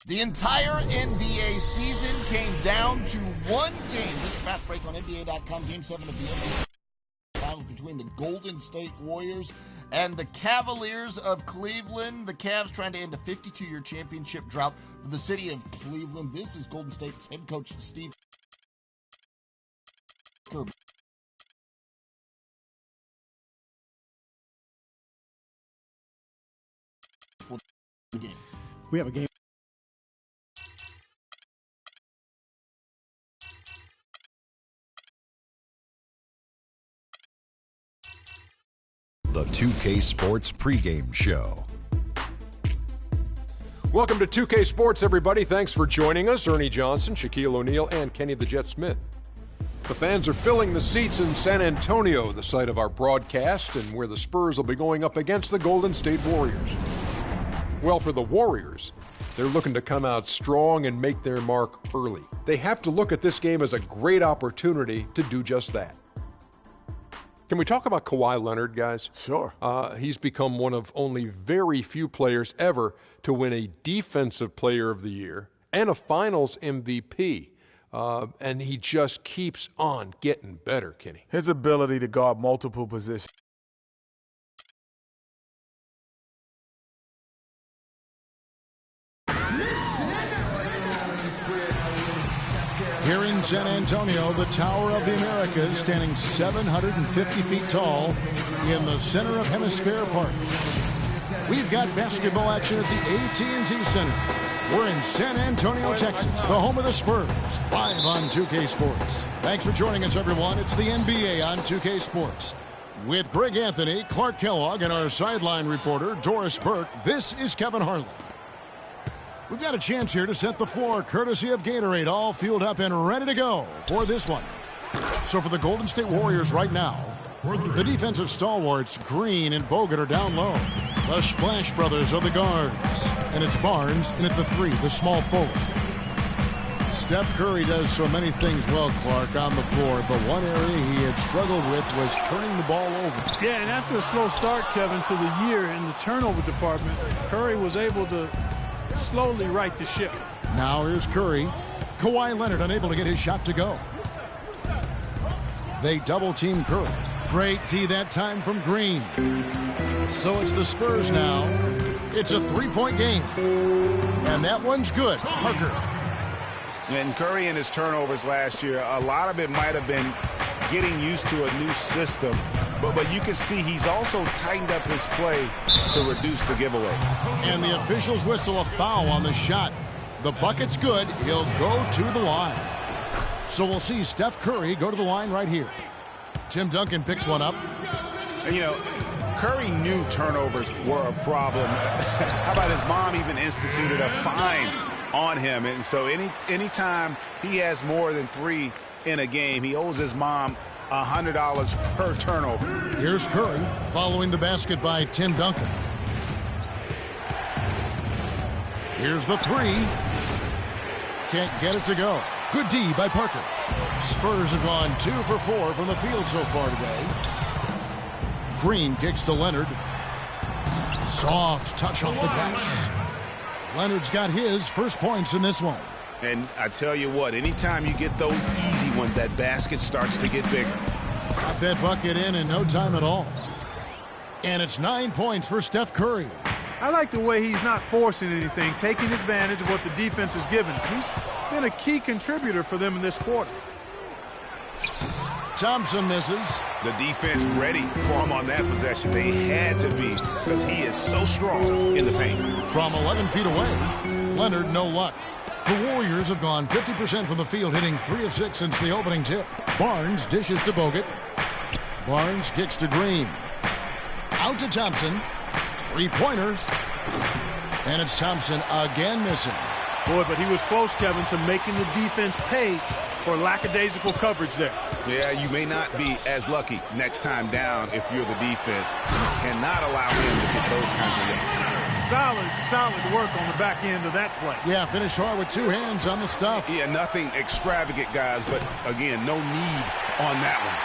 The entire NBA season came down to one game. This is Fast Break on NBA.com. Game 7 of the NBA Finals between the Golden State Warriors and the Cavaliers of Cleveland. The Cavs trying to end a 52-year championship drought for the city of Cleveland. This is Golden State's head coach, Steve Kerr. We have a game. The 2K Sports pregame show. Welcome to 2K Sports, everybody. Thanks for joining us. Ernie Johnson, Shaquille O'Neal, and Kenny the Jet Smith. The fans are filling the seats in San Antonio, the site of our broadcast, and where the Spurs will be going up against the Golden State Warriors. Well, for the Warriors, they're looking to come out strong and make their mark early. They have to look at this game as a great opportunity to do just that. Can we talk about Kawhi Leonard, guys? Sure. He's become one of only very few players ever to win a Defensive Player of the Year and a Finals MVP. And he just keeps on getting better, Kenny. His ability to guard multiple positions. Here in San Antonio, the Tower of the Americas, standing 750 feet tall in the center of Hemisphere Park. We've got basketball action at the AT&T Center. We're in San Antonio, Texas, the home of the Spurs, live on 2K Sports. Thanks for joining us, everyone. It's the NBA on 2K Sports. With Greg Anthony, Clark Kellogg, and our sideline reporter, Doris Burke, this is Kevin Harlan. We've got a chance here to set the floor, courtesy of Gatorade, all fueled up and ready to go for this one. So for the Golden State Warriors right now, the defensive stalwarts, Green and Bogut, are down low. The Splash Brothers are the guards. And it's Barnes in at the 3, the small forward. Steph Curry does so many things well, Clark, on the floor, but one area he had struggled with was turning the ball over. Yeah, and after a slow start, Kevin, to the year in the turnover department, Curry was able to slowly right the ship. Now here's Curry. Kawhi Leonard unable to get his shot to go. They double-team Curry. Great D that time from Green. So it's the Spurs now. It's a three-point game. And that one's good. Parker. And Curry and his turnovers last year, a lot of it might have been getting used to a new system. But you can see he's also tightened up his play to reduce the giveaways. And the officials whistle a foul on the shot. The bucket's good. He'll go to the line. So we'll see Steph Curry go to the line right here. Tim Duncan picks one up. And, you know, Curry knew turnovers were a problem. How about his mom even instituted a fine on him? And so anytime he has more than 3 in a game, he owes his mom $100 per turnover. Here's Curry following the basket by Tim Duncan. Here's the 3. Can't get it to go. Good D by Parker. Spurs have gone 2 for 4 from the field so far today. Green kicks to Leonard. Soft touch off the glass. Leonard's got his first points in this one. And I tell you what, anytime you get those easy ones, that basket starts to get bigger. Got that bucket in no time at all. And it's 9 points for Steph Curry. I like the way he's not forcing anything, taking advantage of what the defense is giving. He's been a key contributor for them in this quarter. Thompson misses. The defense ready for him on that possession. They had to be, because he is so strong in the paint. From 11 feet away, Leonard no luck. The Warriors have gone 50% from the field, hitting 3 of 6 since the opening tip. Barnes dishes to Bogut. Barnes kicks to Green. Out to Thompson. Three-pointer. And it's Thompson again missing. Boy, but he was close, Kevin, to making the defense pay for lackadaisical coverage there. Yeah, you may not be as lucky next time down if you're the defense. You cannot allow him to get those kinds of looks. Solid work on the back end of that play. Yeah, finish hard with 2 hands on the stuff. Yeah, nothing extravagant, guys, but again, no need on that one.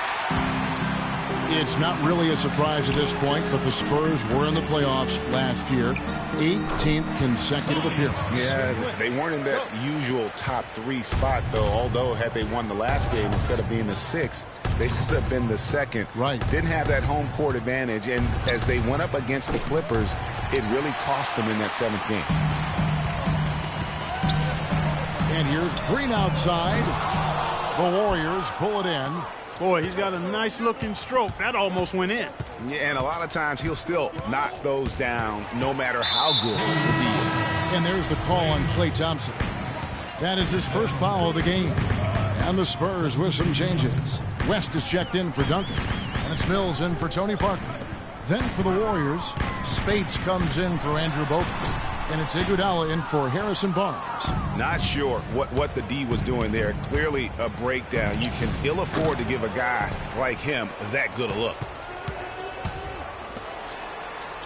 It's not really a surprise at this point, but the Spurs were in the playoffs last year. 18th consecutive appearance. Yeah, they weren't in that usual top 3 spot, though. Although, had they won the last game instead of being the 6th, they would have been the 2nd. Right. Didn't have that home court advantage, and as they went up against the Clippers, it really cost them in that 7th game. And here's Green outside. The Warriors pull it in. Boy, he's got a nice-looking stroke. That almost went in. Yeah, and a lot of times he'll still knock those down no matter how good he is. And there's the call on Klay Thompson. That is his first foul of the game. And the Spurs with some changes. West is checked in for Duncan. And it's Mills in for Tony Parker. Then for the Warriors, Spates comes in for Andrew Bogut. And it's Iguodala in for Harrison Barnes. Not sure what the D was doing there. Clearly a breakdown. You can ill afford to give a guy like him that good a look.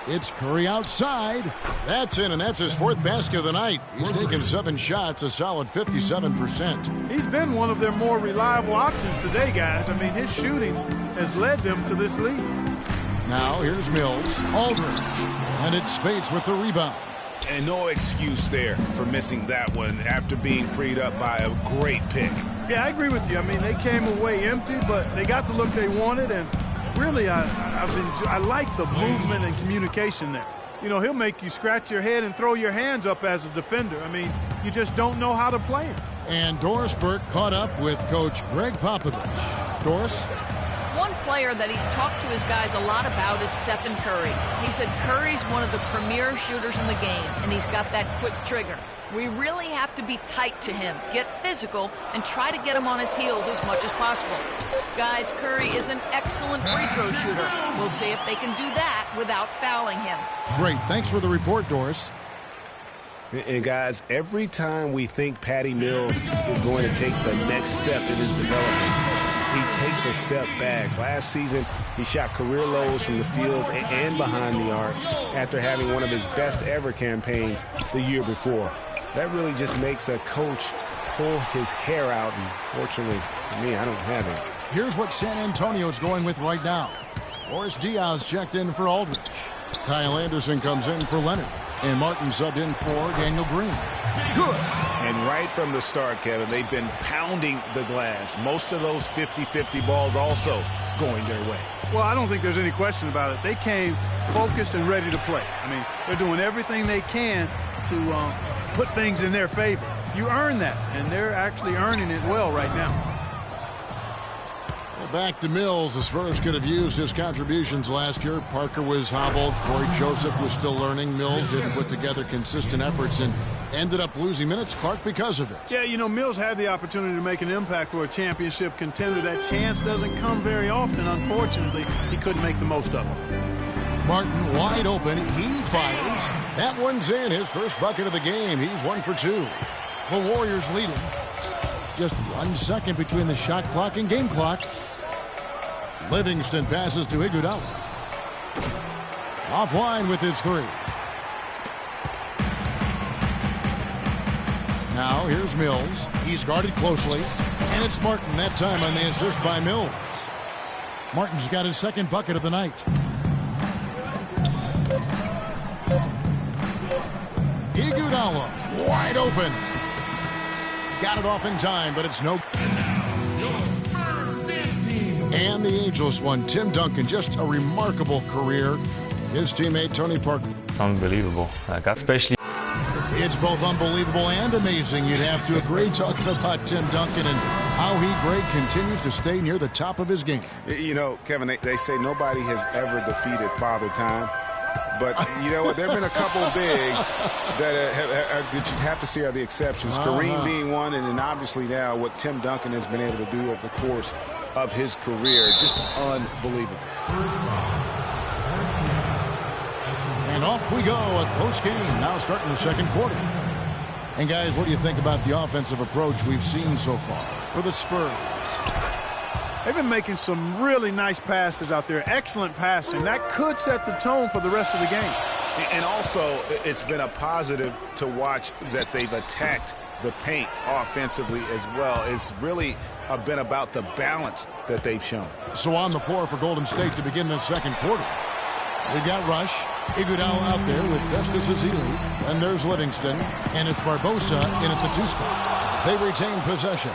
It's Curry outside. That's in, and that's his 4th basket of the night. He's taken 7 shots, a solid 57%. He's been one of their more reliable options today, guys. I mean, his shooting has led them to this lead. Now here's Mills, Aldridge, and it's Spates with the rebound. And no excuse there for missing that one after being freed up by a great pick. Yeah, I agree with you. I mean, they came away empty, but they got the look they wanted, and really, I like the movement and communication there. You know, he'll make you scratch your head and throw your hands up as a defender. I mean, you just don't know how to play him. And Doris Burke caught up with Coach Greg Popovich. Doris? One player that he's talked to his guys a lot about is Stephen Curry. He said Curry's one of the premier shooters in the game, and he's got that quick trigger. We really have to be tight to him, get physical, and try to get him on his heels as much as possible. Guys, Curry is an excellent free throw shooter. We'll see if they can do that without fouling him. Great. Thanks for the report, Doris. And guys, every time we think Patty Mills is going to take the next step in his development, he takes a step back. Last season, he shot career lows from the field and behind the arc after having one of his best ever campaigns the year before. That really just makes a coach pull his hair out, and fortunately for me, I don't have it. Here's what San Antonio's going with right now. Boris Diaz checked in for Aldridge. Kyle Anderson comes in for Leonard. And Martin subbed in for Daniel Green. Good. And right from the start, Kevin, they've been pounding the glass. Most of those 50-50 balls also going their way. Well, I don't think there's any question about it. They came focused and ready to play. I mean, they're doing everything they can to put things in their favor. You earn that, and they're actually earning it well right now. Back to Mills. The Spurs could have used his contributions last year. Parker was hobbled. Corey Joseph was still learning. Mills didn't put together consistent efforts and ended up losing minutes, Clark, because of it. Yeah, you know, Mills had the opportunity to make an impact for a championship contender. That chance doesn't come very often. Unfortunately, he couldn't make the most of it. Martin wide open. He fires. That one's in. His first bucket of the game. He's 1 for 2. The Warriors leading. Just 1 second between the shot clock and game clock. Livingston passes to Iguodala. Offline with his 3. Now here's Mills. He's guarded closely. And it's Martin that time on the assist by Mills. Martin's got his second bucket of the night. Iguodala wide open. Got it off in time, but it's no. And the Angels one, Tim Duncan, just a remarkable career. His teammate, Tony Parker. It's unbelievable. Especially. It's both unbelievable and amazing, you'd have to agree, talking about Tim Duncan and how he, Greg, continues to stay near the top of his game. You know, Kevin, they say nobody has ever defeated Father Time. But, you know what, there have been a couple of bigs that you'd have to see are the exceptions. Kareem being one, and then obviously now what Tim Duncan has been able to do over the course of his career. Just unbelievable. And off we go. A close game now starting the second quarter. And guys, what do you think about the offensive approach we've seen so far for the Spurs? They've been making some really nice passes out there. Excellent passing. That could set the tone for the rest of the game. And also, it's been a positive to watch that they've attacked the paint offensively as well. It's really been about the balance that they've shown. So on the floor for Golden State to begin this second quarter. We've got Rush, Iguodala out there with Festus Ezeli, and there's Livingston, and it's Barbosa in at the 2 spot. They retain possession.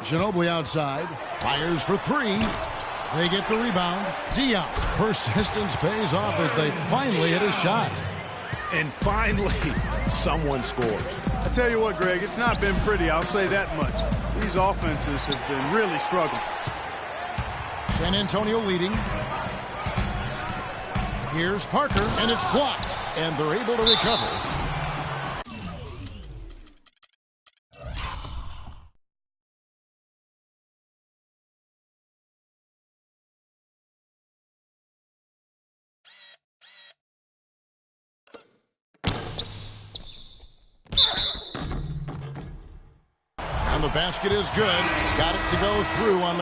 Ginobili outside, fires for 3. They get the rebound. Diop. Persistence pays off as they finally hit a shot. And finally, someone scores. I tell you what, Greg, it's not been pretty, I'll say that much. These offenses have been really struggling. San Antonio leading. Here's Parker, and it's blocked. And they're able to recover. And the basket is good. Got it to go through on the